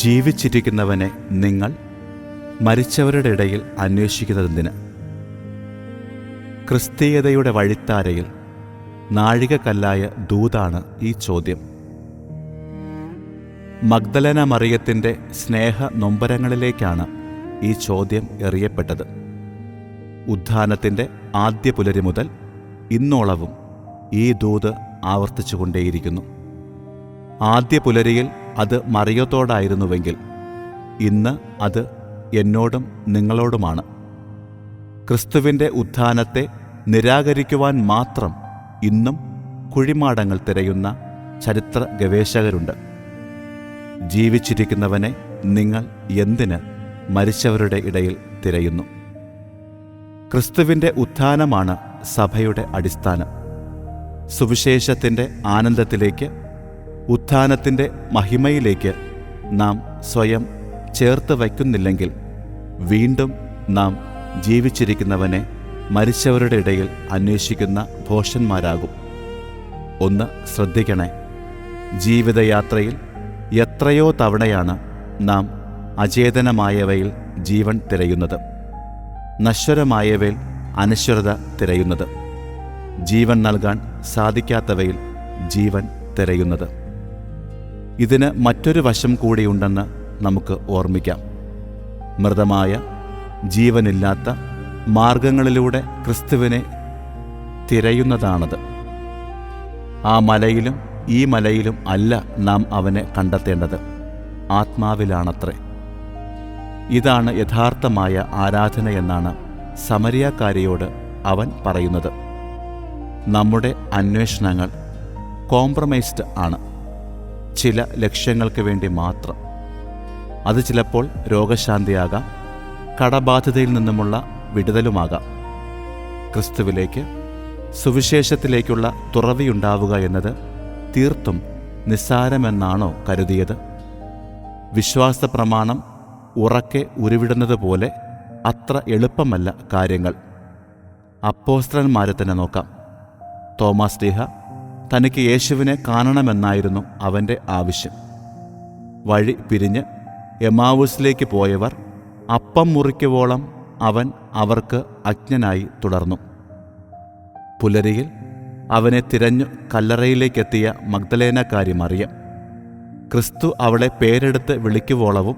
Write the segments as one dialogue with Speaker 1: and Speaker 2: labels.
Speaker 1: ജീവിച്ചിരിക്കുന്നവനെ നിങ്ങൾ മരിച്ചവരുടെ ഇടയിൽ അന്വേഷിക്കുന്നതെന്തിന്? ക്രിസ്തീയതയുടെ വഴിത്താരയിൽ നാഴികക്കല്ലായ ദൂതാണ് ഈ ചോദ്യം. മഗ്ദലന മറിയത്തിൻ്റെ സ്നേഹ നൊമ്പരങ്ങളിലേക്കാണ് ഈ ചോദ്യം എറിയപ്പെട്ടത്. ഉത്ഥാനത്തിൻ്റെ ആദ്യ പുലരി മുതൽ ഇന്നോളവും ഈ ദൂത് ആവർത്തിച്ചുകൊണ്ടേയിരിക്കുന്നു. ആദ്യ പുലരിയിൽ അത് മറിയത്തോടായിരുന്നുവെങ്കിൽ ഇന്ന് അത് എന്നോടും നിങ്ങളോടുമാണ്. ക്രിസ്തുവിൻ്റെ ഉത്ഥാനത്തെ നിരാകരിക്കുവാൻ മാത്രം ഇന്നും കുഴിമാടങ്ങൾ തിരയുന്ന ചരിത്ര ഗവേഷകരുണ്ട്. ജീവിച്ചിരിക്കുന്നവനെ നിങ്ങൾ എന്തിന് മരിച്ചവരുടെ ഇടയിൽ തിരയുന്നു? ക്രിസ്തുവിൻ്റെ ഉത്ഥാനമാണ് സഭയുടെ അടിസ്ഥാനം. സുവിശേഷത്തിൻ്റെ ആനന്ദത്തിലേക്ക്, ഉത്ഥാനത്തിൻ്റെ മഹിമയിലേക്ക് നാം സ്വയം ചേർത്ത് വയ്ക്കുന്നില്ലെങ്കിൽ വീണ്ടും നാം ജീവിച്ചിരിക്കുന്നവനെ മരിച്ചവരുടെ ഇടയിൽ അന്വേഷിക്കുന്ന ഭോഷന്മാരാകും. ഒന്ന് ശ്രദ്ധിക്കണേ, ജീവിതയാത്രയിൽ എത്രയോ തവണയാണ് നാം അചേതനമായവയിൽ ജീവൻ തിരയുന്നത്, നശ്വരമായവയിൽ അനശ്വരത തിരയുന്നത്, ജീവൻ നൽകാൻ സാധിക്കാത്തവയിൽ ജീവൻ തിരയുന്നത്. ഇതിന് മറ്റൊരു വശം കൂടിയുണ്ടെന്ന് നമുക്ക് ഓർമ്മിക്കാം. മൃതമായ ജീവനില്ലാത്ത മാർഗങ്ങളിലൂടെ ക്രിസ്തുവിനെ തിരയുന്നതാണത്. ആ മലയിലും ഈ മലയിലും അല്ല നാം അവനെ കണ്ടെത്തേണ്ടത്, ആത്മാവിലാണത്രേ. ഇതാണ് യഥാർത്ഥമായ ആരാധനയെന്നാണ് സമരിയാക്കാരിയോട് അവൻ പറയുന്നത്. നമ്മുടെ അന്വേഷണങ്ങൾ കോംപ്രമൈസ്ഡ് ആണ്, ചില ലക്ഷ്യങ്ങൾക്ക് വേണ്ടി മാത്രം. അത് ചിലപ്പോൾ രോഗശാന്തിയാകാം, കടബാധിതയിൽ നിന്നുമുള്ള വിടുതലുമാകാം. ക്രിസ്തുവിലേക്ക്, സുവിശേഷത്തിലേക്കുള്ള തുറവിയുണ്ടാവുക എന്നത് തീർത്തും നിസ്സാരമെന്നാണോ കരുതിയത്? വിശ്വാസ പ്രമാണം ഉറക്കെ ഉരുവിടുന്നത് പോലെ അത്ര എളുപ്പമല്ല കാര്യങ്ങൾ. അപ്പോസ്തലന്മാരെ തന്നെ നോക്കാം. തോമാസ് ലീഹ തനിക്ക് യേശുവിനെ കാണണമെന്നായിരുന്നു അവൻ്റെ ആവശ്യം. വഴി പിരിഞ്ഞ് എമാവൂസിലേക്ക് പോയവർ അപ്പം മുറിക്കുവോളം അവൻ അവർക്ക് അജ്ഞനായി തുടർന്നു. പുലരിയിൽ അവനെ തിരഞ്ഞു കല്ലറയിലേക്കെത്തിയ മഗ്ദലേനക്കാരി മറിയം, ക്രിസ്തു അവളെ പേരെടുത്ത് വിളിക്കുവോളവും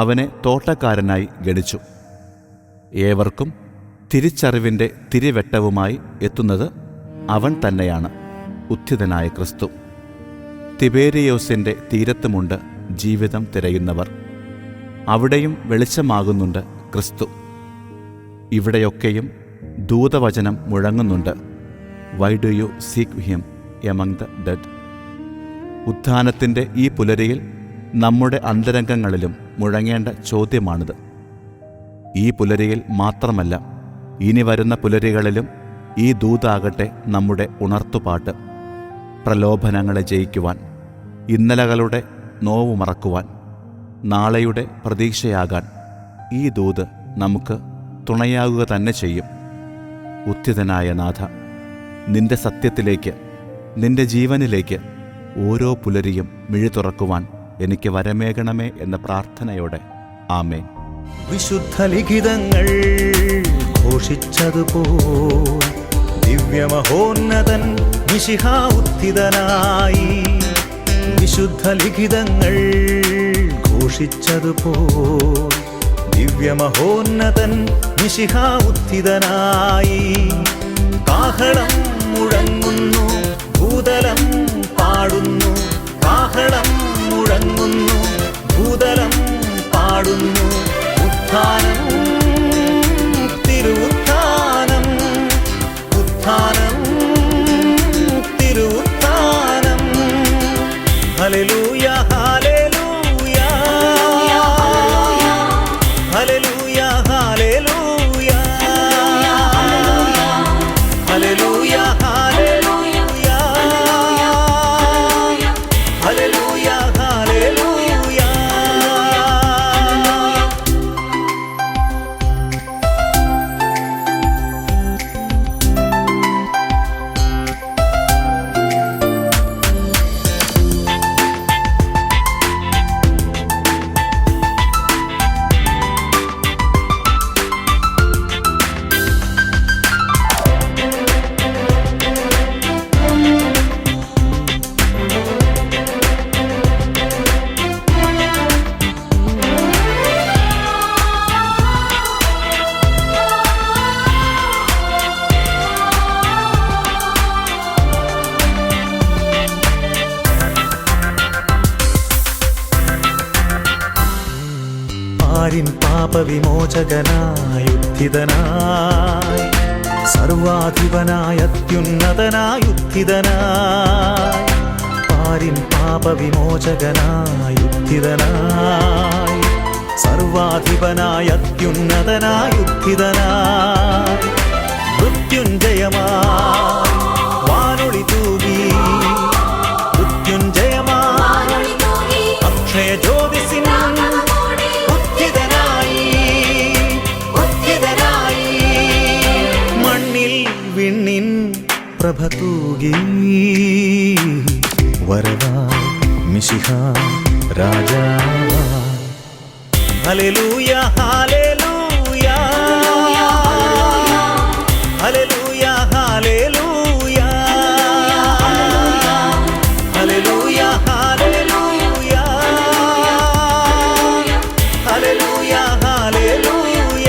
Speaker 1: അവനെ തോട്ടക്കാരനായി ഗണിച്ചു. ഏവർക്കും തിരിച്ചറിവിൻ്റെ തിരിവെട്ടവുമായി എത്തുന്നത് അവൻ തന്നെയാണ്, ഉത്ഥിതനായ ക്രിസ്തു. തിബേരിയോസിൻ്റെ തീരത്തുമുണ്ട് ജീവിതം തിരയുന്നവർ. അവിടെയും വെളിച്ചമാകുന്നുണ്ട് ക്രിസ്തു. ഇവിടെയൊക്കെയും ദൂതവചനം മുഴങ്ങുന്നുണ്ട്. Why do you seek him among the dead? ഉത്ഥാനത്തിൻ്റെ ഈ പുലരിയിൽ നമ്മുടെ അന്തരംഗങ്ങളിലും മുഴങ്ങേണ്ട ചോദ്യമാണിത്. ഈ പുലരിയിൽ മാത്രമല്ല, ഇനി വരുന്ന പുലരികളിലും ഈ ദൂതാകട്ടെ നമ്മുടെ ഉണർത്തുപാട്ട്. പ്രലോഭനങ്ങളെ ജയിക്കുവാൻ, ഇന്നലകളുടെ നോവു മറക്കുവാൻ, നാളെയുടെ പ്രതീക്ഷയാകാൻ ഈ ദൂത് നമുക്ക് തുണയാകുക തന്നെ ചെയ്യും. ഉത്ഥിതനായ നാഥ, നിന്റെ സത്യത്തിലേക്ക്, നിന്റെ ജീവനിലേക്ക് ഓരോ പുലരിയും മിഴി തുറക്കുവാൻ എനിക്ക് വരമേകണമേ എന്ന പ്രാർത്ഥനയോടെ ആമേൻ.
Speaker 2: വിശുദ്ധ ലിഖിതങ്ങൾ ഘോഷിച്ചതുപോൽ ദിവ്യമഹോന്നതൻ മിശിഹാ ഉത്ഥിതനായി. വിശുദ്ധ ലിഖിതങ്ങൾ ഘോഷിച്ചതുപോൽ ദിവ്യമഹോന്നതൻ മിശിഹാ ഉത്ഥിതനായി. കാഹളം മുഴങ്ങുന്നു, ഭൂതലം പാടുന്നു. കാഹളം മുഴങ്ങുന്നു, ഭൂതലം പാടുന്നു. ഉത്ഥാനം, തിരുവുത്ഥാനം, ഉത്ഥാനം, തിരുവുത്ഥാനം. ഹല്ലേലൂയ, ഹല്ലേലൂയ, ഹല്ലേലൂയ, ഹല്ലേലൂയ, ഹല്ലേലൂയ, ഹല്ലേലൂയ, ഹല്ലേലൂയ, ഹല്ലേലൂയ. പാപവിമോചകനായി ഉത്ഥിതനായി, സർവാധിപനായ അത്യുന്നതനായി ഉത്ഥിതനായി, പാരിൻ പാപവിമോചകനായി ഉത്ഥിതനായി, സർവാധിപനായ അത്യുന്നതനായി ഉത്ഥിതനായി, മൃത്യുഞ്ജയമായി വാനൊളി തൂകി, മൃത്യുഞ്ജയമായി അക്ഷയ ജ്യോതിസിൻ ഉത്ഥിതനായി, ഉത്ഥിതനായി, മണ്ണിൽ വിണ്ണിൻ പ്രഭ തൂകി, വരവായി മിശിഹാ രാജാവായി. ഹല്ലേലൂയ ഹല്ലേലൂയ ഹല്ലേലൂയ ഹല്ലേലൂയ ഹല്ലേലൂയ ഹല്ലേലൂയ ഹല്ലേലൂയ ഹല്ലേലൂയ.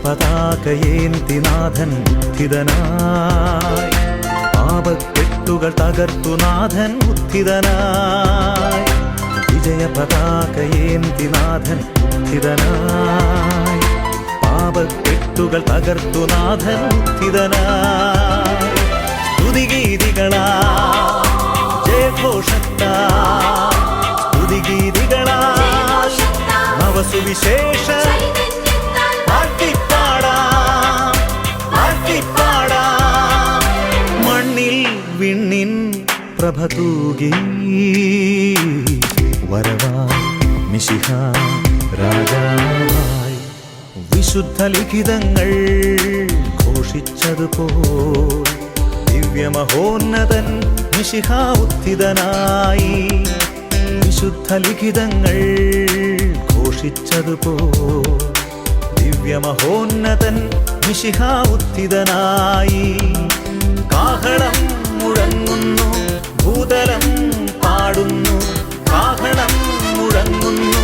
Speaker 2: വിജയപതാകയേന്തി നാഥൻ ഉത്ഥിതനായി, പാപക്കെട്ടുകൾ തകർത്തു നാഥൻ ഉത്ഥിതനായി, വിജയപതാകയേന്തി നാഥൻ ഉത്ഥിതനായി, പാപക്കെട്ടുകൾ തകർത്തു നാഥൻ ഉത്ഥിതനായി, സ്തുതിഗീതികളാ ജയഘോഷത്താ, സ്തുതിഗീതികളാ നവസുവിശേഷ മണ്ണിൽ വിണ്ണിൻ പ്രഭ തൂകി, വരവായി മിശിഹാ രാജാവായി. വിശുദ്ധ ലിഖിതങ്ങൾ ഘോഷിച്ചതുപോൽ ദിവ്യമഹോന്നതൻ മിശിഹാ ഉത്ഥിതനായി, വിശുദ്ധ ലിഖിതങ്ങൾ ഘോഷിച്ചതുപോൽ ദിവ്യമഹോന്നതൻ മിശിഹാ ഉത്ഥിതനായി. കാഹളം മുഴങ്ങുന്നു, ഭൂതലം പാടുന്നു, കാഹളം മുഴങ്ങുന്നു,